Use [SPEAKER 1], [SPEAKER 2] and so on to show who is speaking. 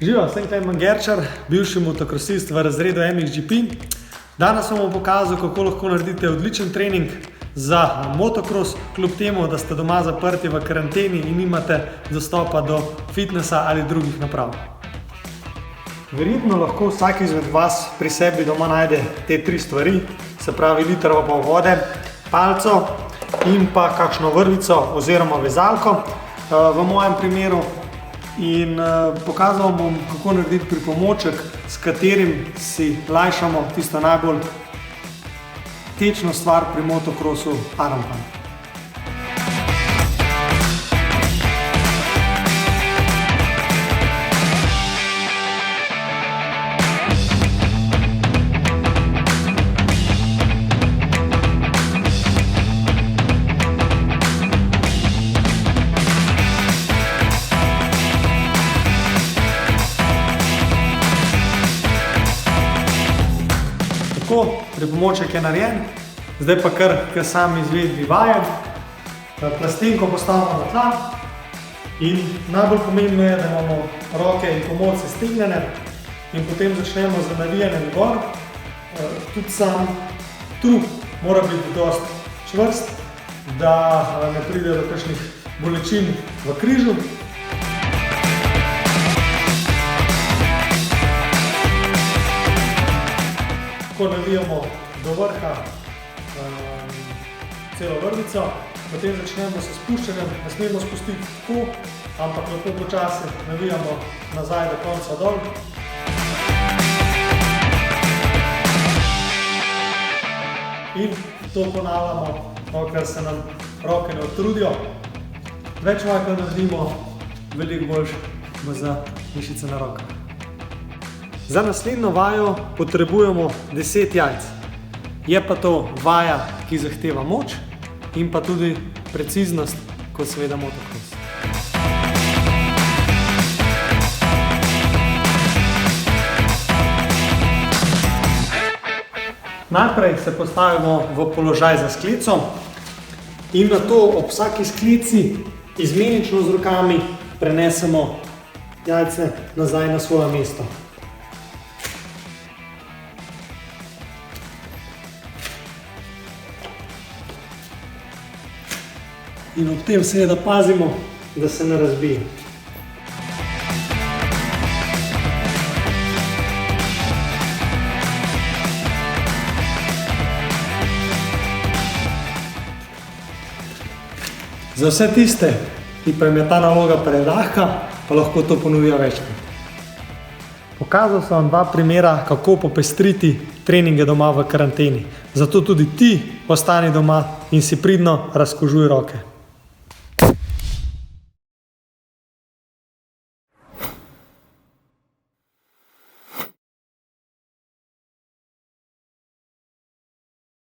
[SPEAKER 1] Živijo, sem Klemen Gerčar, bivši motokrosist v razredu MXGP. Danes vam bom pokazal, kako lahko naredite odličen trening za motokros, kljub temu, da ste doma zaprti v karanteni in nimate dostopa do fitnesa ali drugih naprav. Verjetno lahko vsak izmed vas pri sebi doma najde te tri stvari, se pravi liter pa pol vode, palico in pa kakšno vrvico oziroma vezalko v mojem primeru. In pokazal bom, kako narediti pripomoček, s katerim si lajšamo tisto najbolj tečno stvar pri motokrosu Ironman. Tako, pripomoček je narejen, zdaj pa kar k sami izvedbi vaje. Plastenko postavimo na tla in najbolj pomembno je, da imamo roke in komolce stegnjene in potem začnemo z navijanjem gor. Tudi sam trup mora biti dosti čvrst, da ne pride do kakšnih bolečin v križu. Ko navijamo do vrha celo vrvico, potem začnemo s spuščanjem, ne smemo spustiti tako, ampak lahko počasi navijamo nazaj do konca dol. In to ponavljamo, dokler se nam roke ne utrudijo. Več vajkov naredimo, veliko boljše bo za mišice na rokah. Za naslednjo vajo potrebujemo 10 jajc. Je pa to vaja, ki zahteva moč in pa tudi preciznost, kot seveda motokros. Najprej se postavimo v položaj za sklico in nato ob vsaki sklici izmenično z rokami prenesemo jajce nazaj na svoje mesto. In ob tem seveda pazimo, da se ne razbije. Za vse tiste, ki pa jim je ta naloga prelahka, pa lahko to ponovijo večkrat. Pokazal sem vam dva primera, kako popestriti treninge doma v karanteni. Zato tudi ti ostani doma in si pridno razkužuj roke.